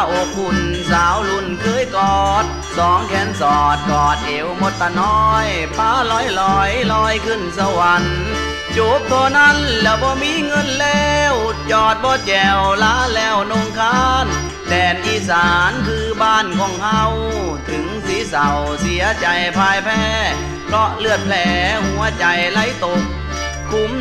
อกคุณสาวรุ่นเคยกอดสองแขนสอดกอดเอวหมดตาน้อยพาลอยลอยลอยขึ้นสวรรค์จูบตัวนั้นแล้วบ่มีเงินแล้วจอดบ่แจวลาแล้วนงคานแดนอีสานคือบ้านของเฮาถึงสีเศร้าเสียใจพ่ายแพ้เพราะเลือดแผลหัวใจไหลตกคุ้ม